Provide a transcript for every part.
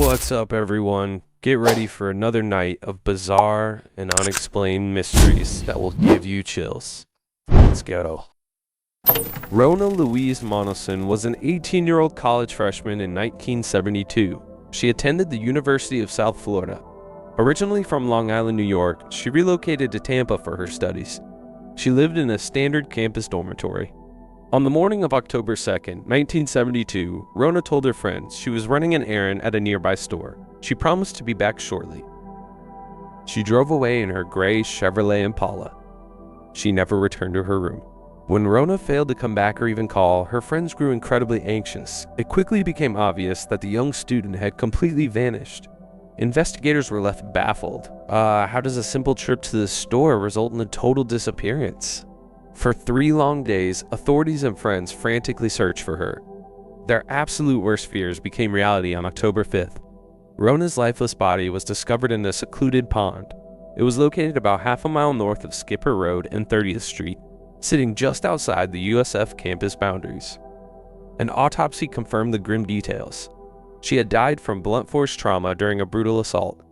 What's up, everyone? Get ready for another night of bizarre and unexplained mysteries that will give you chills. Let's go. Rona Louise Monosen was an 18-year-old college freshman in 1972. She attended the University of South Florida. Originally from Long Island, New York, she relocated to Tampa for her studies. She lived in a standard campus dormitory. On the morning of October 2nd, 1972, Rona told her friends she was running an errand at a nearby store. She promised to be back shortly. She drove away in her gray Chevrolet Impala. She never returned to her room. When Rona failed to come back or even call, her friends grew incredibly anxious. It quickly became obvious that the young student had completely vanished. Investigators were left baffled. How does a simple trip to the store result in a total disappearance? For 3 long days, authorities and friends frantically searched for her. Their absolute worst fears became reality on October 5th. Rona's lifeless body was discovered in a secluded pond. It was located about half a mile north of Skipper Road and 30th Street, sitting just outside the USF campus boundaries. An autopsy confirmed the grim details. She had died from blunt force trauma during a brutal assault.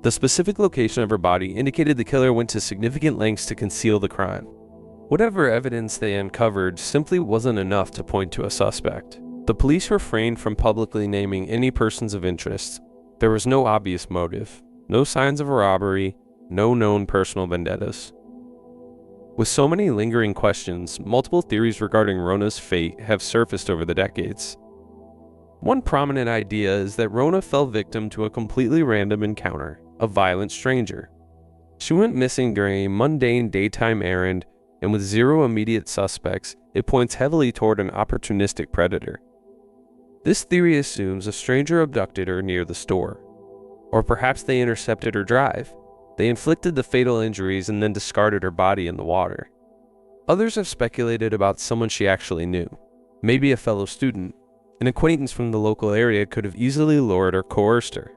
The specific location of her body indicated the killer went to significant lengths to conceal the crime. Whatever evidence they uncovered simply wasn't enough to point to a suspect. The police refrained from publicly naming any persons of interest. There was no obvious motive, no signs of a robbery, no known personal vendettas. With so many lingering questions, multiple theories regarding Rona's fate have surfaced over the decades. One prominent idea is that Rona fell victim to a completely random encounter, a violent stranger. She went missing during a mundane daytime errand, and with zero immediate suspects, it points heavily toward an opportunistic predator. This theory assumes a stranger abducted her near the store. Or perhaps they intercepted her drive. They inflicted the fatal injuries and then discarded her body in the water. Others have speculated about someone she actually knew. Maybe a fellow student. An acquaintance from the local area could have easily lured or coerced her.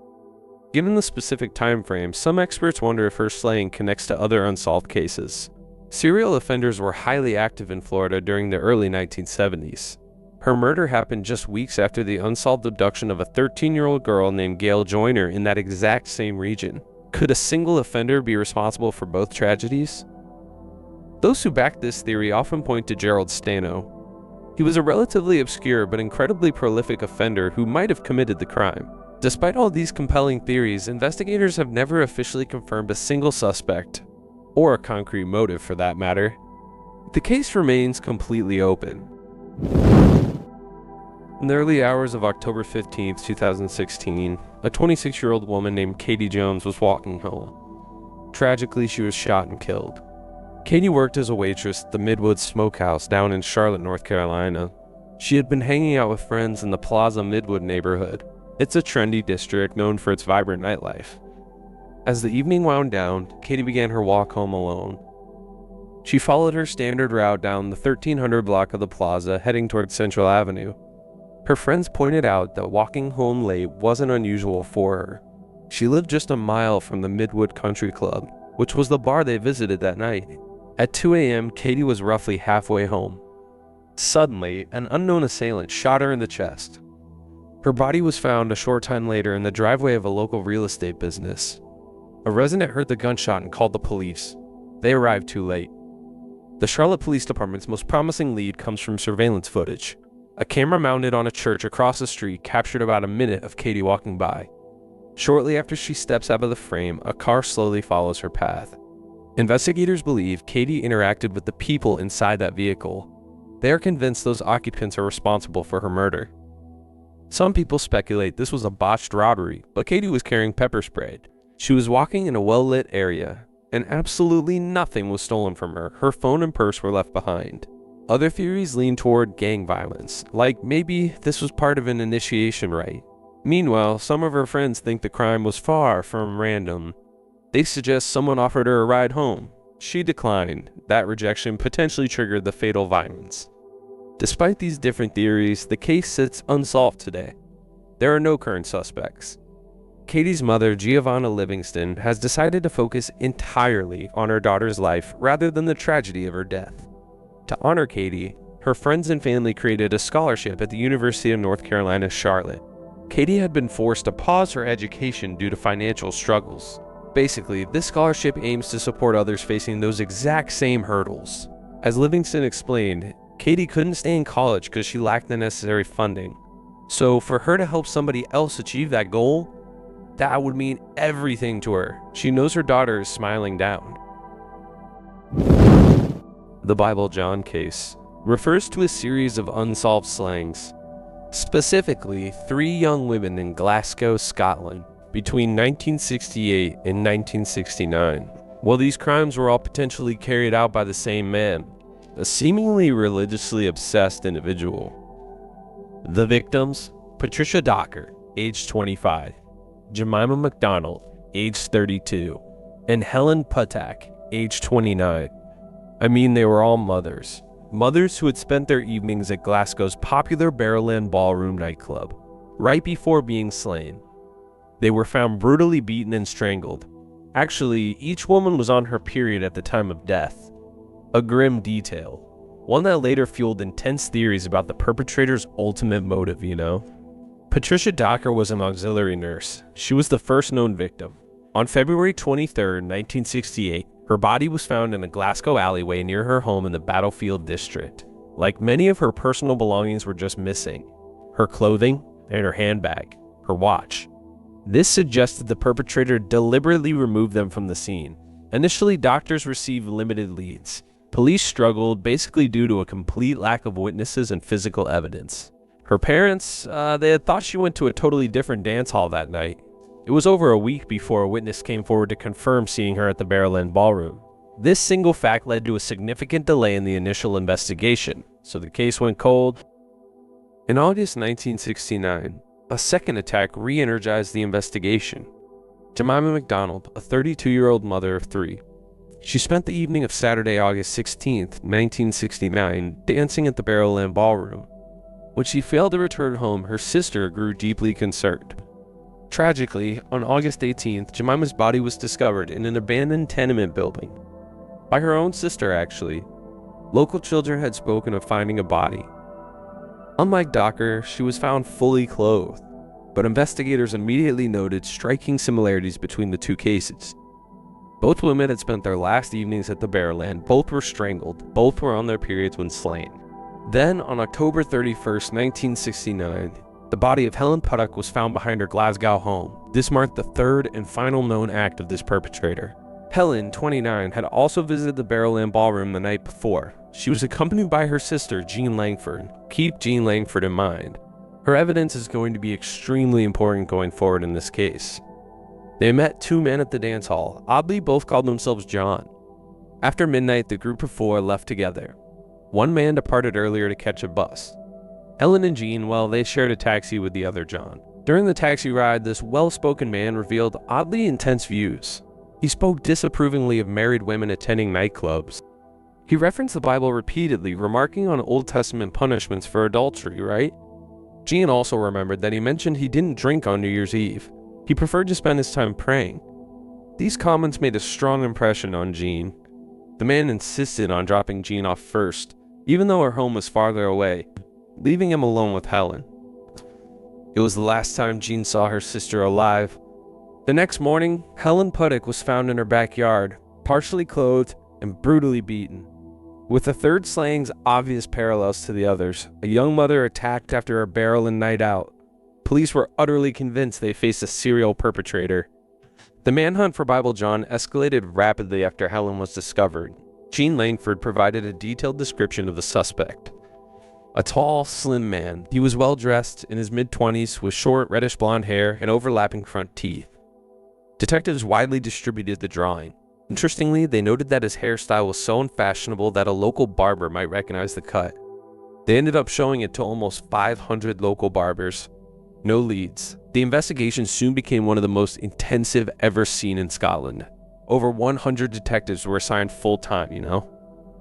Given the specific time frame, some experts wonder if her slaying connects to other unsolved cases. Serial offenders were highly active in Florida during the early 1970s. Her murder happened just weeks after the unsolved abduction of a 13-year-old girl named Gail Joyner in that exact same region. Could a single offender be responsible for both tragedies? Those who back this theory often point to Gerald Stano. He was a relatively obscure but incredibly prolific offender who might have committed the crime. Despite all these compelling theories, investigators have never officially confirmed a single suspect, or a concrete motive for that matter. The case remains completely open. In the early hours of October 15, 2016, a 26-year-old woman named Katie Jones was walking home. Tragically, she was shot and killed. Katie worked as a waitress at the Midwood Smokehouse down in Charlotte, North Carolina. She had been hanging out with friends in the Plaza Midwood neighborhood. It's a trendy district known for its vibrant nightlife. As the evening wound down, Katie began her walk home alone. She followed her standard route down the 1300 block of the plaza, heading toward Central Avenue. Her friends pointed out that walking home late wasn't unusual for her. She lived just a mile from the Midwood Country Club, which was the bar they visited that night. At 2 a.m., Katie was roughly halfway home. Suddenly, an unknown assailant shot her in the chest. Her body was found a short time later in the driveway of a local real estate business. A resident heard the gunshot and called the police. They arrived too late. The Charlotte Police Department's most promising lead comes from surveillance footage. A camera mounted on a church across the street captured about a minute of Katie walking by. Shortly after she steps out of the frame, a car slowly follows her path. Investigators believe Katie interacted with the people inside that vehicle. They are convinced those occupants are responsible for her murder. Some people speculate this was a botched robbery, but Katie was carrying pepper spray. She was walking in a well-lit area, and absolutely nothing was stolen from her. Her phone and purse were left behind. Other theories lean toward gang violence, like maybe this was part of an initiation rite. Meanwhile, some of her friends think the crime was far from random. They suggest someone offered her a ride home. She declined. That rejection potentially triggered the fatal violence. Despite these different theories, the case sits unsolved today. There are no current suspects. Katie's mother, Giovanna Livingston, has decided to focus entirely on her daughter's life rather than the tragedy of her death. To honor Katie, her friends and family created a scholarship at the University of North Carolina, Charlotte. Katie had been forced to pause her education due to financial struggles. Basically, this scholarship aims to support others facing those exact same hurdles. As Livingston explained, Katie couldn't stay in college because she lacked the necessary funding. So for her to help somebody else achieve that goal, that would mean everything to her. She knows her daughter is smiling down. The Bible John case refers to a series of unsolved slayings, specifically 3 young women in Glasgow, Scotland, between 1968 and 1969. While these crimes were all potentially carried out by the same man, a seemingly religiously obsessed individual. The victims: Patricia Docker, age 25, Jemima McDonald, age 32, and Helen Puttak, age 29. I mean, they were all mothers. Mothers who had spent their evenings at Glasgow's popular Barrowland Ballroom nightclub, right before being slain. They were found brutally beaten and strangled. Actually, each woman was on her period at the time of death. A grim detail, one that later fueled intense theories about the perpetrator's ultimate motive, you know? Patricia Docker was an auxiliary nurse. She was the first known victim. On February 23, 1968, her body was found in a Glasgow alleyway near her home in the Battlefield district. Like many of her personal belongings were just missing: her clothing and her handbag, her watch. This suggested the perpetrator deliberately removed them from the scene. Initially, doctors received limited leads. Police struggled, basically due to a complete lack of witnesses and physical evidence. Her parents, they had thought she went to a totally different dance hall that night. It was over a week before a witness came forward to confirm seeing her at the Barrowland Ballroom. This single fact led to a significant delay in the initial investigation, so the case went cold. In August 1969, a second attack re-energized the investigation. Jemima McDonald, a 32-year-old mother of 3. She spent the evening of Saturday, August 16, 1969, dancing at the Barrowland Ballroom. When she failed to return home, her sister grew deeply concerned. Tragically, on August 18th, Jemima's body was discovered in an abandoned tenement building. By her own sister, actually. Local children had spoken of finding a body. Unlike Docker, she was found fully clothed, but investigators immediately noted striking similarities between the 2 cases. Both women had spent their last evenings at the Barrowland, both were strangled, both were on their periods when slain. Then, on October 31st, 1969, the body of Helen Puttak was found behind her Glasgow home. This marked the 3rd and final known act of this perpetrator. Helen, 29, had also visited the Barrowland Ballroom the night before. She was accompanied by her sister, Jean Langford. Keep Jean Langford in mind. Her evidence is going to be extremely important going forward in this case. They met 2 men at the dance hall. Oddly, both called themselves John. After midnight, the group of 4 left together. One man departed earlier to catch a bus. Helen and Jean, well, they shared a taxi with the other John. During the taxi ride, this well-spoken man revealed oddly intense views. He spoke disapprovingly of married women attending nightclubs. He referenced the Bible repeatedly, remarking on Old Testament punishments for adultery, right? Jean also remembered that he mentioned he didn't drink on New Year's Eve. He preferred to spend his time praying. These comments made a strong impression on Jean. The man insisted on dropping Jean off first, even though her home was farther away, leaving him alone with Helen. It was the last time Jean saw her sister alive. The next morning, Helen Puttak was found in her backyard, partially clothed and brutally beaten. With the 3rd slaying's obvious parallels to the others, a young mother attacked after a Barrowland night out. Police were utterly convinced they faced a serial perpetrator. The manhunt for Bible John escalated rapidly after Helen was discovered. Jean Langford provided a detailed description of the suspect. A tall, slim man, he was well-dressed, in his mid-20s, with short, reddish-blonde hair and overlapping front teeth. Detectives widely distributed the drawing. Interestingly, they noted that his hairstyle was so unfashionable that a local barber might recognize the cut. They ended up showing it to almost 500 local barbers. No leads. The investigation soon became one of the most intensive ever seen in Scotland. Over 100 detectives were assigned full-time, you know?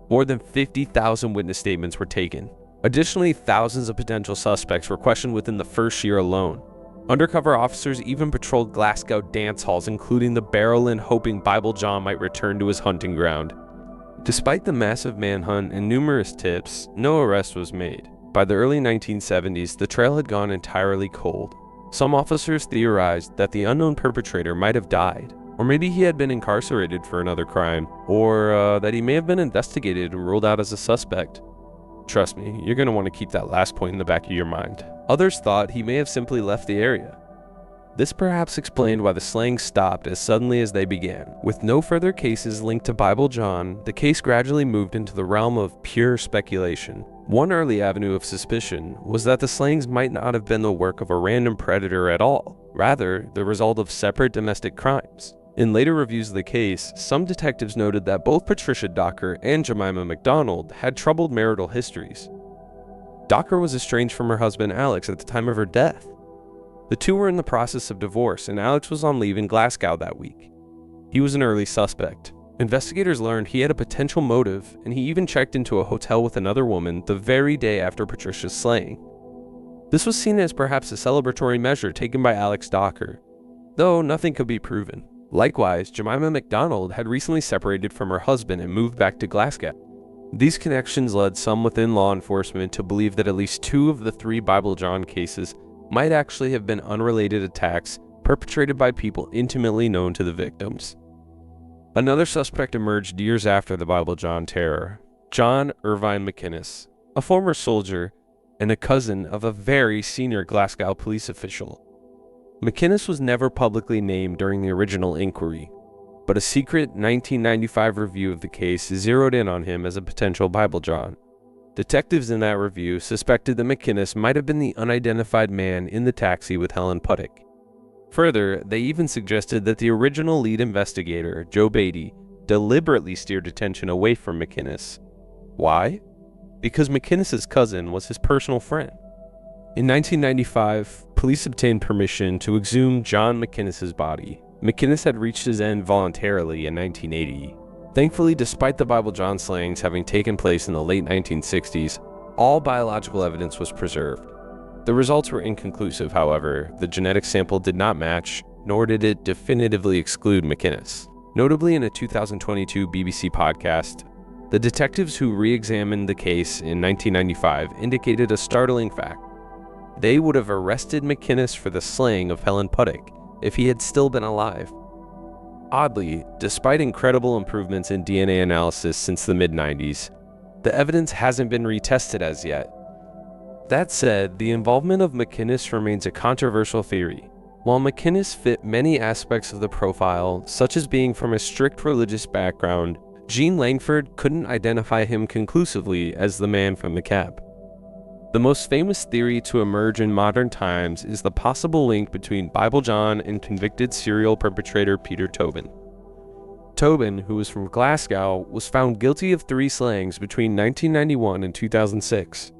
More than 50,000 witness statements were taken. Additionally, thousands of potential suspects were questioned within the first year alone. Undercover officers even patrolled Glasgow dance halls, including the Barrowland, hoping Bible John might return to his hunting ground. Despite the massive manhunt and numerous tips, no arrest was made. By the early 1970s, the trail had gone entirely cold. Some officers theorized that the unknown perpetrator might have died, or maybe he had been incarcerated for another crime, or that he may have been investigated and ruled out as a suspect. Trust me, you're going to want to keep that last point in the back of your mind. Others thought he may have simply left the area. This perhaps explained why the slayings stopped as suddenly as they began. With no further cases linked to Bible John, the case gradually moved into the realm of pure speculation. One early avenue of suspicion was that the slayings might not have been the work of a random predator at all, rather the result of separate domestic crimes. In later reviews of the case, some detectives noted that both Patricia Docker and Jemima McDonald had troubled marital histories. Docker was estranged from her husband Alex at the time of her death. The two were in the process of divorce, and Alex was on leave in Glasgow that week. He was an early suspect. Investigators learned he had a potential motive, and he even checked into a hotel with another woman the very day after Patricia's slaying. This was seen as perhaps a celebratory measure taken by Alex Docker, though nothing could be proven. Likewise, Jemima McDonald had recently separated from her husband and moved back to Glasgow. These connections led some within law enforcement to believe that at least 2 of the 3 Bible John cases might actually have been unrelated attacks perpetrated by people intimately known to the victims. Another suspect emerged years after the Bible John terror: John Irvine McInnes, a former soldier and a cousin of a very senior Glasgow police official. McInnes was never publicly named during the original inquiry, but a secret 1995 review of the case zeroed in on him as a potential Bible John. Detectives in that review suspected that McInnes might have been the unidentified man in the taxi with Helen Puttick. Further, they even suggested that the original lead investigator, Joe Beatty, deliberately steered attention away from McInnes. Why? Because McInnes' cousin was his personal friend. In 1995, police obtained permission to exhume John McInnes' body. McInnes had reached his end voluntarily in 1980. Thankfully, despite the Bible John slayings having taken place in the late 1960s, all biological evidence was preserved. The results were inconclusive, however. The genetic sample did not match, nor did it definitively exclude McInnes. Notably, in a 2022 BBC podcast, the detectives who re-examined the case in 1995 indicated a startling fact. They would have arrested McInnes for the slaying of Helen Puttick if he had still been alive. Oddly, despite incredible improvements in DNA analysis since the mid-90s, the evidence hasn't been retested as yet. That said, the involvement of McInnes remains a controversial theory. While McInnes fit many aspects of the profile, such as being from a strict religious background, Jean Langford couldn't identify him conclusively as the man from the cab. The most famous theory to emerge in modern times is the possible link between Bible John and convicted serial perpetrator Peter Tobin. Tobin, who was from Glasgow, was found guilty of 3 slayings between 1991 and 2006.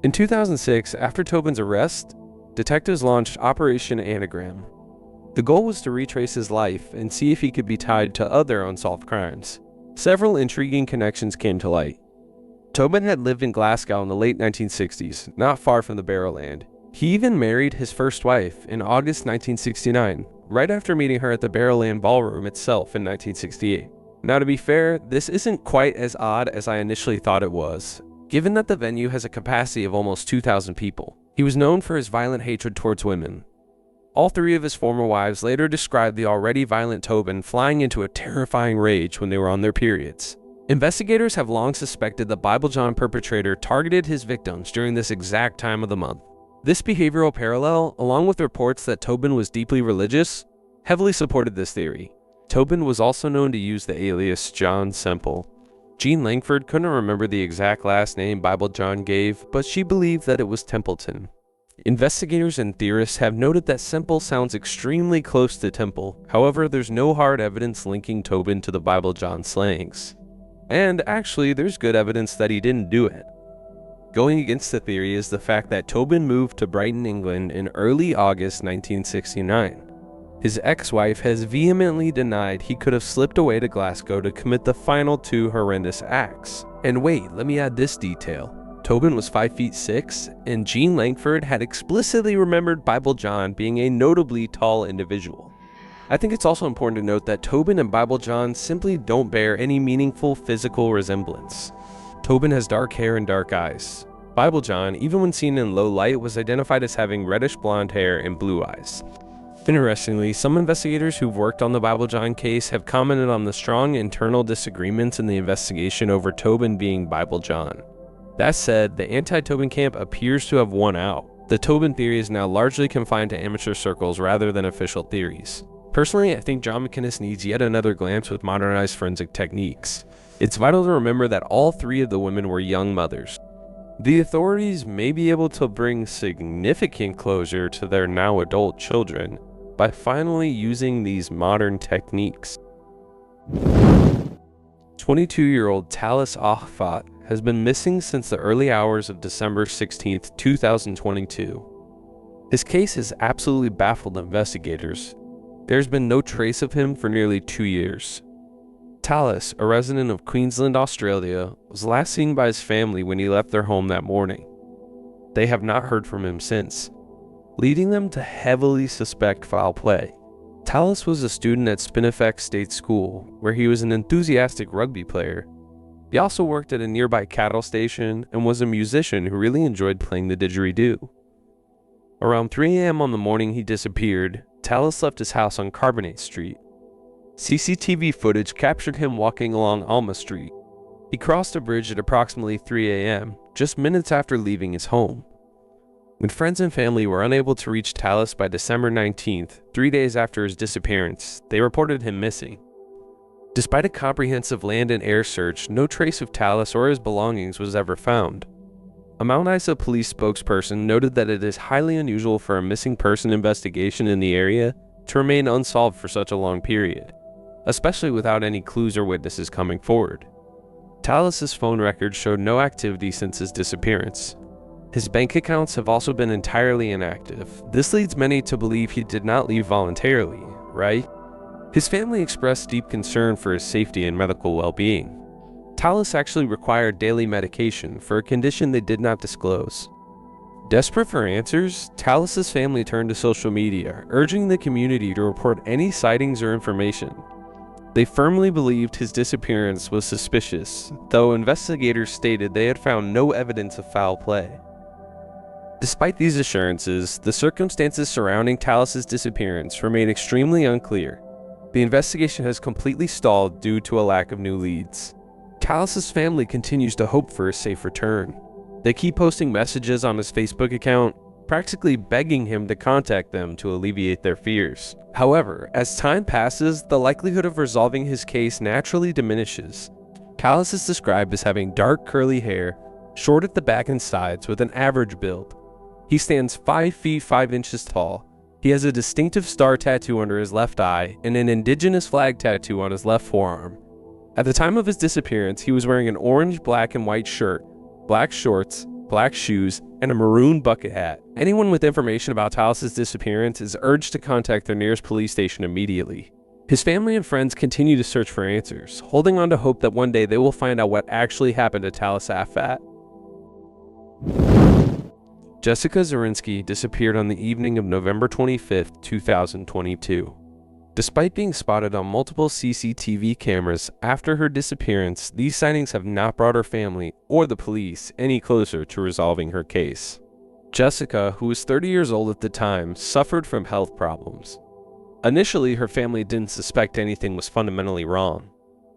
In 2006, after Tobin's arrest, detectives launched Operation Anagram. The goal was to retrace his life and see if he could be tied to other unsolved crimes. Several intriguing connections came to light. Tobin had lived in Glasgow in the late 1960s, not far from the Barrowland. He even married his first wife in August 1969, right after meeting her at the Barrowland Ballroom itself in 1968. Now, to be fair, this isn't quite as odd as I initially thought it was, given that the venue has a capacity of almost 2,000 people. He was known for his violent hatred towards women. All 3 of his former wives later described the already violent Tobin flying into a terrifying rage when they were on their periods. Investigators have long suspected the Bible John perpetrator targeted his victims during this exact time of the month. This behavioral parallel, along with reports that Tobin was deeply religious, heavily supported this theory. Tobin was also known to use the alias John Semple. Jean Langford couldn't remember the exact last name Bible John gave, but she believed that it was Templeton. Investigators and theorists have noted that Semple sounds extremely close to Temple. However, there's no hard evidence linking Tobin to the Bible John slayings. And actually, there's good evidence that he didn't do it. Going against the theory is the fact that Tobin moved to Brighton, England in early August 1969. His ex-wife has vehemently denied he could have slipped away to Glasgow to commit the final 2 horrendous acts. And wait, let me add this detail. Tobin was 5'6", and Jean Langford had explicitly remembered Bible John being a notably tall individual. I think it's also important to note that Tobin and Bible John simply don't bear any meaningful physical resemblance. Tobin has dark hair and dark eyes. Bible John, even when seen in low light, was identified as having reddish blonde hair and blue eyes. Interestingly, some investigators who've worked on the Bible John case have commented on the strong internal disagreements in the investigation over Tobin being Bible John. That said, the anti-Tobin camp appears to have won out. The Tobin theory is now largely confined to amateur circles rather than official theories. Personally, I think John McInnes needs yet another glance with modernized forensic techniques. It's vital to remember that all three of the women were young mothers. The authorities may be able to bring significant closure to their now adult children by finally using these modern techniques. 22-year-old Talis Afat has been missing since the early hours of December 16, 2022. His case has absolutely baffled investigators. There's been no trace of him for nearly 2 years. Talis, a resident of Queensland, Australia, was last seen by his family when he left their home that morning. They have not heard from him since, leading them to heavily suspect foul play. Talis was a student at Spinifex State School, where he was an enthusiastic rugby player. He also worked at a nearby cattle station and was a musician who really enjoyed playing the didgeridoo. Around 3 a.m. on the morning he disappeared, Talis left his house on Carbonate Street. CCTV footage captured him walking along Alma Street. He crossed a bridge at approximately 3 a.m., just minutes after leaving his home. When friends and family were unable to reach Talis by December 19th, 3 days after his disappearance, they reported him missing. Despite a comprehensive land and air search, no trace of Talis or his belongings was ever found. A Mount Isa police spokesperson noted that it is highly unusual for a missing person investigation in the area to remain unsolved for such a long period, especially without any clues or witnesses coming forward. Talis's phone records showed no activity since his disappearance. His bank accounts have also been entirely inactive. This leads many to believe he did not leave voluntarily, right? His family expressed deep concern for his safety and medical well-being. Talis actually required daily medication for a condition they did not disclose. Desperate for answers, Talis's family turned to social media, urging the community to report any sightings or information. They firmly believed his disappearance was suspicious, though investigators stated they had found no evidence of foul play. Despite these assurances, the circumstances surrounding Talis's disappearance remain extremely unclear. The investigation has completely stalled due to a lack of new leads. Talis's family continues to hope for a safe return. They keep posting messages on his Facebook account, practically begging him to contact them to alleviate their fears. However, as time passes, the likelihood of resolving his case naturally diminishes. Talis is described as having dark curly hair, short at the back and sides with an average build. He stands 5 feet 5 inches tall. He has a distinctive star tattoo under his left eye and an indigenous flag tattoo on his left forearm. At the time of his disappearance, he was wearing an orange, black, and white shirt, black shorts, black shoes, and a maroon bucket hat. Anyone with information about Talis's disappearance is urged to contact their nearest police station immediately. His family and friends continue to search for answers, holding on to hope that one day they will find out what actually happened to Talis Afat. Jessica Zerinsky disappeared on the evening of November 25, 2022. Despite being spotted on multiple CCTV cameras after her disappearance, these sightings have not brought her family or the police any closer to resolving her case. Jessica, who was 30 years old at the time, suffered from health problems. Initially, her family didn't suspect anything was fundamentally wrong.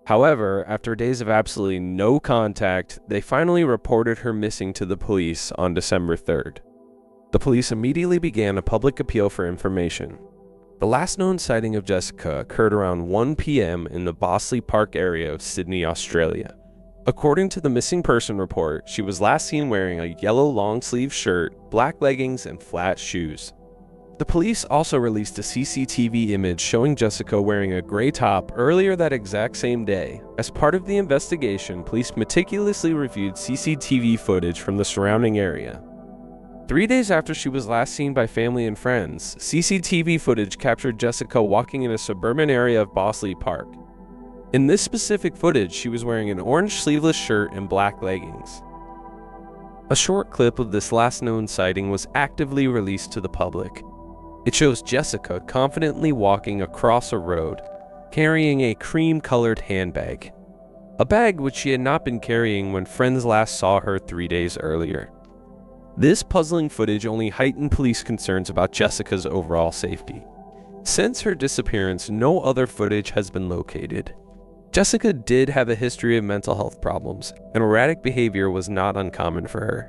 However, after days of absolutely no contact, they finally reported her missing to the police on December 3rd. The police immediately began a public appeal for information. The last known sighting of Jessica occurred around 1 p.m. in the Bosley Park area of Sydney, Australia. According to the missing person report, she was last seen wearing a yellow long-sleeve shirt, black leggings, and flat shoes. The police also released a CCTV image showing Jessica wearing a gray top earlier that exact same day. As part of the investigation, police meticulously reviewed CCTV footage from the surrounding area. 3 days after she was last seen by family and friends, CCTV footage captured Jessica walking in a suburban area of Bosley Park. In this specific footage, she was wearing an orange sleeveless shirt and black leggings. A short clip of this last known sighting was actively released to the public. It shows Jessica confidently walking across a road, carrying a cream-colored handbag. A bag which she had not been carrying when friends last saw her 3 days earlier. This puzzling footage only heightened police concerns about Jessica's overall safety. Since her disappearance, no other footage has been located. Jessica did have a history of mental health problems, and erratic behavior was not uncommon for her.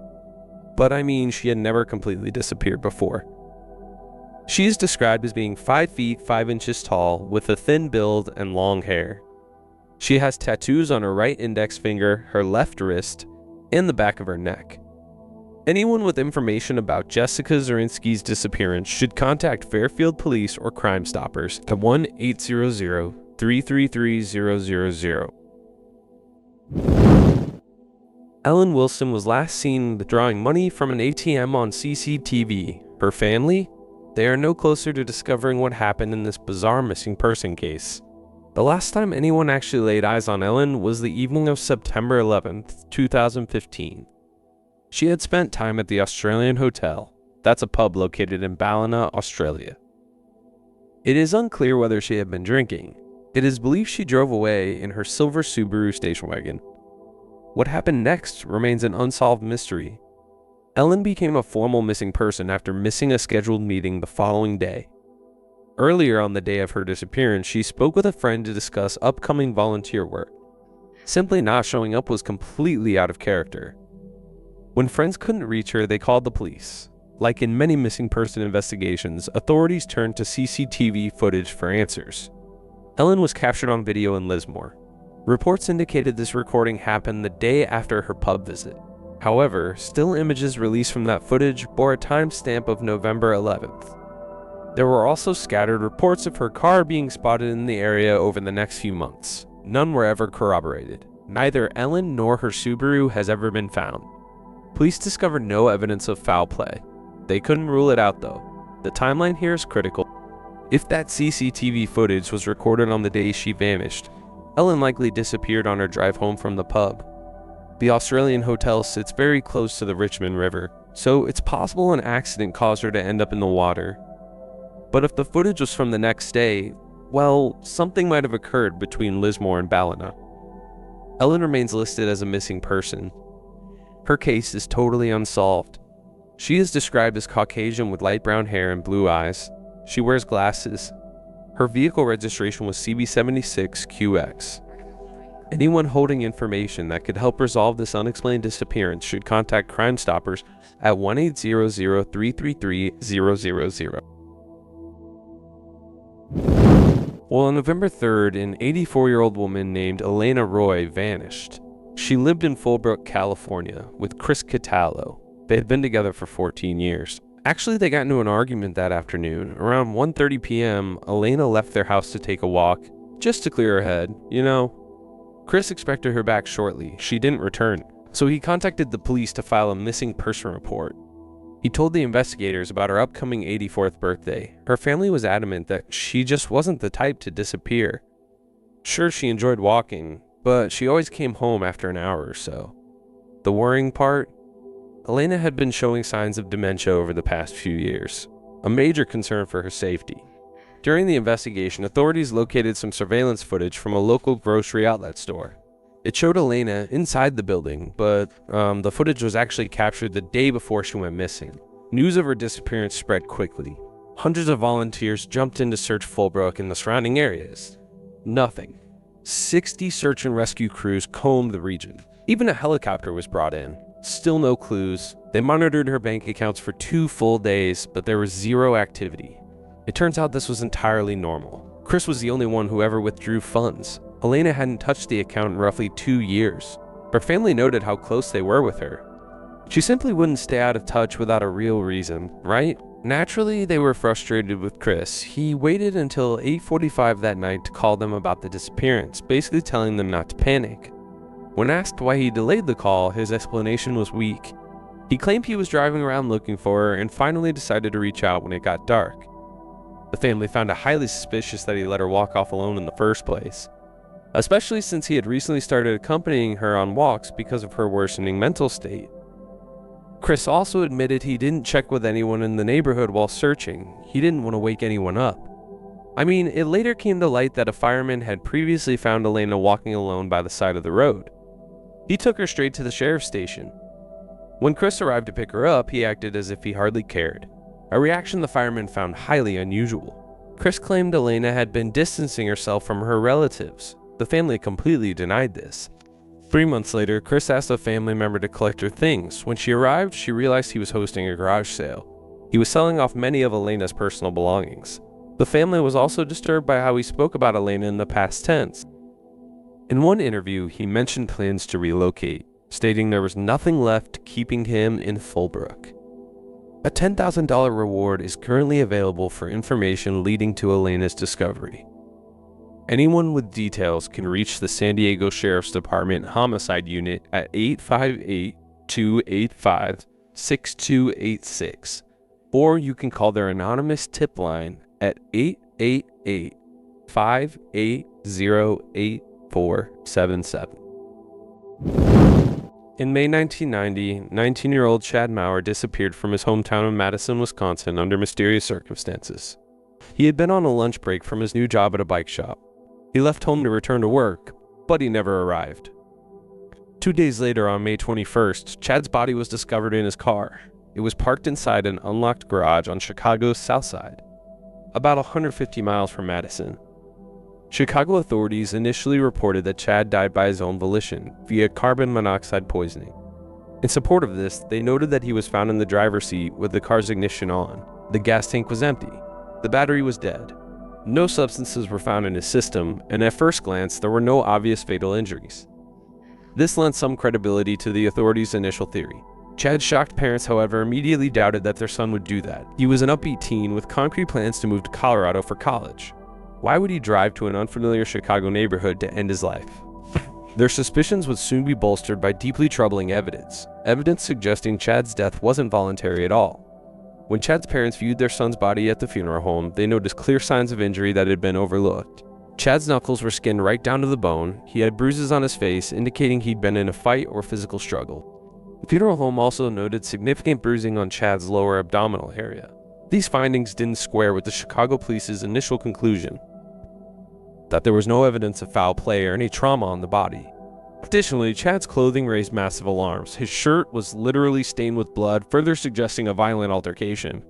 But I mean, she had never completely disappeared before. She is described as being 5 feet 5 inches tall with a thin build and long hair. She has tattoos on her right index finger, her left wrist, and the back of her neck. Anyone with information about Jessica Zerinsky's disappearance should contact Fairfield Police or Crime Stoppers at 1-800-333-000. Ellen Wilson was last seen withdrawing money from an ATM on CCTV. Her family? They are no closer to discovering what happened in this bizarre missing person case. The last time anyone actually laid eyes on Ellen was the evening of September 11th, 2015. She had spent time at the Australian Hotel. That's a pub located in Ballina, Australia. It is unclear whether she had been drinking. It is believed she drove away in her silver Subaru station wagon. What happened next remains an unsolved mystery. Ellen became a formal missing person after missing a scheduled meeting the following day. Earlier on the day of her disappearance, she spoke with a friend to discuss upcoming volunteer work. Simply not showing up was completely out of character. When friends couldn't reach her, they called the police. Like in many missing person investigations, authorities turned to CCTV footage for answers. Ellen was captured on video in Lismore. Reports indicated this recording happened the day after her pub visit. However, still images released from that footage bore a timestamp of November 11th. There were also scattered reports of her car being spotted in the area over the next few months. None were ever corroborated. Neither Ellen nor her Subaru has ever been found. Police discovered no evidence of foul play. They couldn't rule it out though. The timeline here is critical. If that CCTV footage was recorded on the day she vanished, Ellen likely disappeared on her drive home from the pub. The Australian hotel sits very close to the Richmond River, so it's possible an accident caused her to end up in the water. But if the footage was from the next day, well, something might have occurred between Lismore and Ballina. Ellen remains listed as a missing person. Her case is totally unsolved. She is described as Caucasian with light brown hair and blue eyes. She wears glasses. Her vehicle registration was CB76QX. Anyone holding information that could help resolve this unexplained disappearance should contact Crime Stoppers at 1-800-333-000. Well, on November 3rd, an 84-year-old woman named Elena Roy vanished. She lived in Fulbrook, California, with Chris Cataldo. They had been together for 14 years. Actually, they got into an argument that afternoon. Around 1:30 p.m., Elena left their house to take a walk, just to clear her head, you know. Chris expected her back shortly. She didn't return, so he contacted the police to file a missing person report. He told the investigators about her upcoming 84th birthday. Her family was adamant that she just wasn't the type to disappear. Sure, she enjoyed walking, but she always came home after an hour or so. The worrying part? Elena had been showing signs of dementia over the past few years, a major concern for her safety. During the investigation, authorities located some surveillance footage from a local grocery outlet store. It showed Elena inside the building, but the footage was actually captured the day before she went missing. News of her disappearance spread quickly. Hundreds of volunteers jumped in to search Fulbrook and the surrounding areas. Nothing. 60 search and rescue crews combed the region. Even a helicopter was brought in. Still no clues. They monitored her bank accounts for 2 full days, but there was zero activity. It turns out this was entirely normal. Chris was the only one who ever withdrew funds. Elena hadn't touched the account in roughly 2 years. Her family noted how close they were with her. She simply wouldn't stay out of touch without a real reason, right? Naturally, they were frustrated with Chris. He waited until 8:45 that night to call them about the disappearance, basically telling them not to panic. When asked why he delayed the call, his explanation was weak. He claimed he was driving around looking for her and finally decided to reach out when it got dark. The family found it highly suspicious that he let her walk off alone in the first place, especially since he had recently started accompanying her on walks because of her worsening mental state. Chris also admitted he didn't check with anyone in the neighborhood while searching. He didn't want to wake anyone up. I mean, it later came to light that a fireman had previously found Elena walking alone by the side of the road. He took her straight to the sheriff's station. When Chris arrived to pick her up, he acted as if he hardly cared, a reaction the firemen found highly unusual. Chris claimed Elena had been distancing herself from her relatives. The family completely denied this. 3 months later, Chris asked a family member to collect her things. When she arrived, she realized he was hosting a garage sale. He was selling off many of Elena's personal belongings. The family was also disturbed by how he spoke about Elena in the past tense. In one interview, he mentioned plans to relocate, stating there was nothing left keeping him in Fullbrook. A $10,000 reward is currently available for information leading to Elena's discovery. Anyone with details can reach the San Diego Sheriff's Department Homicide Unit at 858-285-6286, or you can call their anonymous tip line at 888-580-8477. In May 1990, 19-year-old Chad Maurer disappeared from his hometown of Madison, Wisconsin under mysterious circumstances. He had been on a lunch break from his new job at a bike shop. He left home to return to work, but he never arrived. 2 days later, on May 21st, Chad's body was discovered in his car. It was parked inside an unlocked garage on Chicago's south side, about 150 miles from Madison. Chicago authorities initially reported that Chad died by his own volition via carbon monoxide poisoning. In support of this, they noted that he was found in the driver's seat with the car's ignition on. The gas tank was empty. The battery was dead. No substances were found in his system, and at first glance, there were no obvious fatal injuries. This lent some credibility to the authorities' initial theory. Chad's shocked parents, however, immediately doubted that their son would do that. He was an upbeat teen with concrete plans to move to Colorado for college. Why would he drive to an unfamiliar Chicago neighborhood to end his life? Their suspicions would soon be bolstered by deeply troubling evidence suggesting Chad's death wasn't voluntary at all. When Chad's parents viewed their son's body at the funeral home, they noticed clear signs of injury that had been overlooked. Chad's knuckles were skinned right down to the bone. He had bruises on his face, indicating he'd been in a fight or physical struggle. The funeral home also noted significant bruising on Chad's lower abdominal area. These findings didn't square with the Chicago police's initial conclusion that there was no evidence of foul play or any trauma on the body. Additionally, Chad's clothing raised massive alarms. His shirt was literally stained with blood, further suggesting a violent altercation.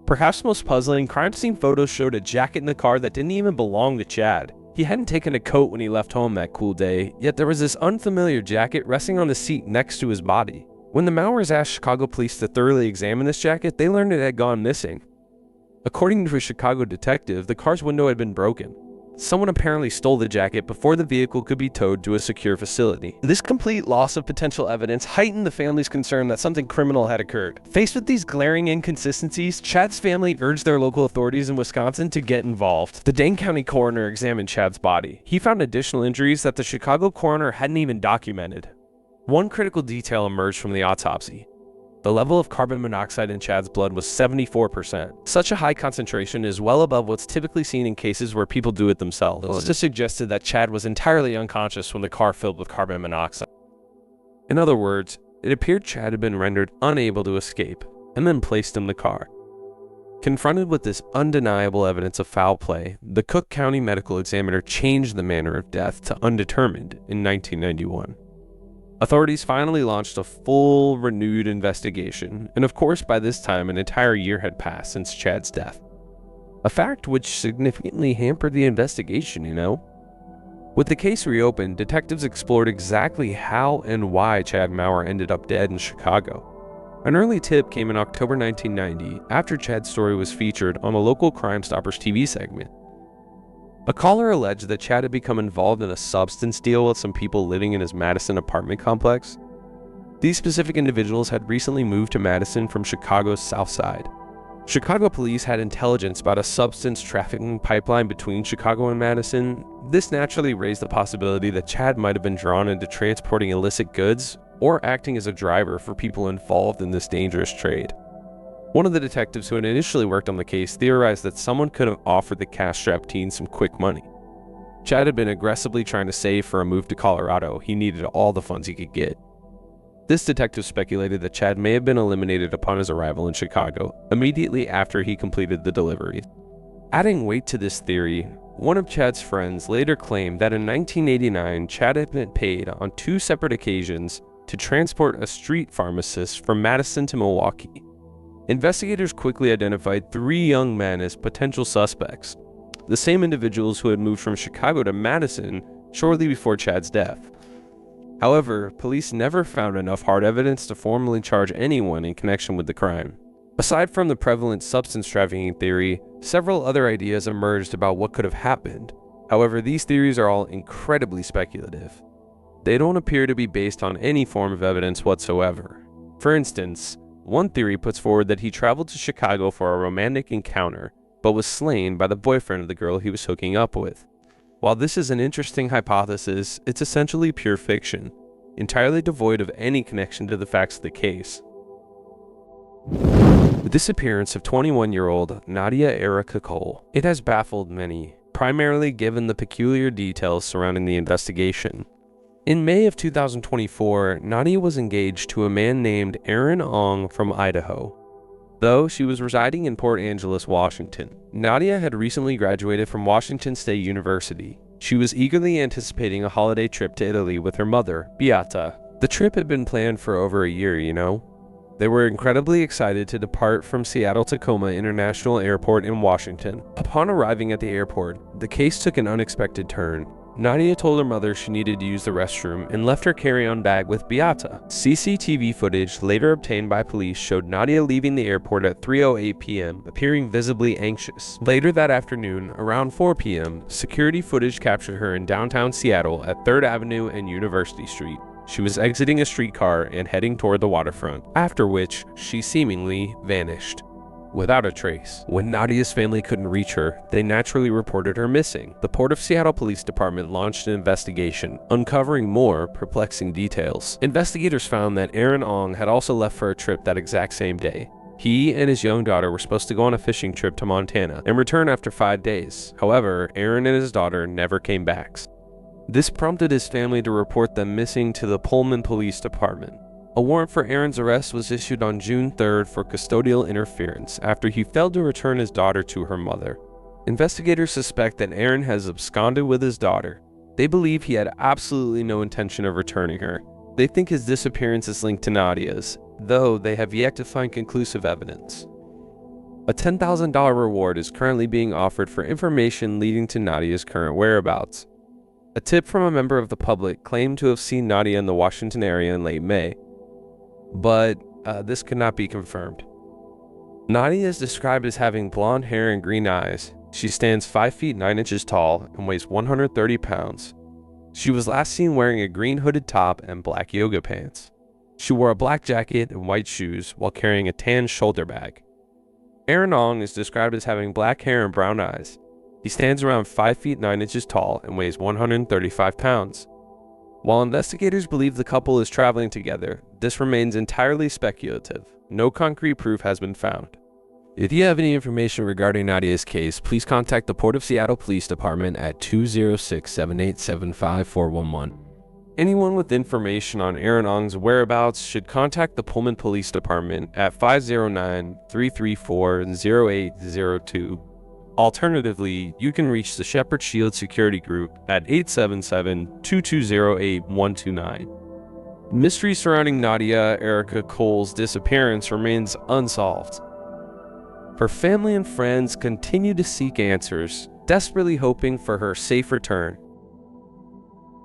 Perhaps most puzzling, crime scene photos showed a jacket in the car that didn't even belong to Chad. He hadn't taken a coat when he left home that cool day, yet there was this unfamiliar jacket resting on the seat next to his body. When the Maurers asked Chicago police to thoroughly examine this jacket, they learned it had gone missing. According to a Chicago detective, the car's window had been broken. Someone apparently stole the jacket before the vehicle could be towed to a secure facility. This complete loss of potential evidence heightened the family's concern that something criminal had occurred. Faced with these glaring inconsistencies, Chad's family urged their local authorities in Wisconsin to get involved. The Dane County coroner examined Chad's body. He found additional injuries that the Chicago coroner hadn't even documented. One critical detail emerged from the autopsy. The level of carbon monoxide in Chad's blood was 74%. Such a high concentration is well above what's typically seen in cases where people do it themselves. This suggested that Chad was entirely unconscious when the car filled with carbon monoxide. In other words, it appeared Chad had been rendered unable to escape, and then placed in the car. Confronted with this undeniable evidence of foul play, the Cook County medical examiner changed the manner of death to undetermined in 1991. Authorities finally launched a full, renewed investigation, and of course by this time an entire year had passed since Chad's death. A fact which significantly hampered the investigation, you know? With the case reopened, detectives explored exactly how and why Chad Maurer ended up dead in Chicago. An early tip came in October 1990 after Chad's story was featured on a local Crime Stoppers TV segment. A caller alleged that Chad had become involved in a substance deal with some people living in his Madison apartment complex. These specific individuals had recently moved to Madison from Chicago's South Side. Chicago police had intelligence about a substance trafficking pipeline between Chicago and Madison. This naturally raised the possibility that Chad might have been drawn into transporting illicit goods or acting as a driver for people involved in this dangerous trade. One of the detectives who had initially worked on the case theorized that someone could have offered the cash-strapped teen some quick money. Chad had been aggressively trying to save for a move to Colorado. He needed all the funds he could get. This detective speculated that Chad may have been eliminated upon his arrival in Chicago, immediately after he completed the deliveries. Adding weight to this theory, one of Chad's friends later claimed that in 1989, Chad had been paid on 2 separate occasions to transport a street pharmacist from Madison to Milwaukee. Investigators quickly identified 3 young men as potential suspects, the same individuals who had moved from Chicago to Madison shortly before Chad's death. However, police never found enough hard evidence to formally charge anyone in connection with the crime. Aside from the prevalent substance trafficking theory, several other ideas emerged about what could have happened. However, these theories are all incredibly speculative. They don't appear to be based on any form of evidence whatsoever. For instance, one theory puts forward that he traveled to Chicago for a romantic encounter, but was slain by the boyfriend of the girl he was hooking up with. While this is an interesting hypothesis, it's essentially pure fiction, entirely devoid of any connection to the facts of the case. The disappearance of 21-year-old Nadia Cole. It has baffled many, primarily given the peculiar details surrounding the investigation. In May of 2024, Nadia was engaged to a man named Aaron Ong from Idaho. Though she was residing in Port Angeles, Washington, Nadia had recently graduated from Washington State University. She was eagerly anticipating a holiday trip to Italy with her mother, Beata. The trip had been planned for over a year, you know? They were incredibly excited to depart from Seattle-Tacoma International Airport in Washington. Upon arriving at the airport, the case took an unexpected turn. Nadia told her mother she needed to use the restroom and left her carry-on bag with Beata. CCTV footage later obtained by police showed Nadia leaving the airport at 3:08 p.m., appearing visibly anxious. Later that afternoon, around 4 p.m., security footage captured her in downtown Seattle at 3rd Avenue and University Street. She was exiting a streetcar and heading toward the waterfront, after which she seemingly vanished without a trace. When Nadia's family couldn't reach her, they naturally reported her missing. The Port of Seattle Police Department launched an investigation, uncovering more perplexing details. Investigators found that Aaron Ong had also left for a trip that exact same day. He and his young daughter were supposed to go on a fishing trip to Montana and return after 5 days. However, Aaron and his daughter never came back. This prompted his family to report them missing to the Pullman Police Department. A warrant for Aaron's arrest was issued on June 3rd for custodial interference after he failed to return his daughter to her mother. Investigators suspect that Aaron has absconded with his daughter. They believe he had absolutely no intention of returning her. They think his disappearance is linked to Nadia's, though they have yet to find conclusive evidence. A $10,000 reward is currently being offered for information leading to Nadia's current whereabouts. A tip from a member of the public claimed to have seen Nadia in the Washington area in late May, but this could not be confirmed. Nadia is described as having blonde hair and green eyes. She stands 5 feet 9 inches tall and weighs 130 pounds. She was last seen wearing a green hooded top and black yoga pants. She wore a black jacket and white shoes while carrying a tan shoulder bag. Aaron Ong is described as having black hair and brown eyes. He stands around 5 feet 9 inches tall and weighs 135 pounds. While investigators believe the couple is traveling together, this remains entirely speculative. No concrete proof has been found. If you have any information regarding Nadia's case, please contact the Port of Seattle Police Department at 206-787-5411. Anyone with information on Aaron Ong's whereabouts should contact the Pullman Police Department at 509-334-0802. Alternatively, you can reach the Shepherd Shield Security Group at 877-220-8129. The mystery surrounding Nadia Cole's disappearance remains unsolved. Her family and friends continue to seek answers, desperately hoping for her safe return.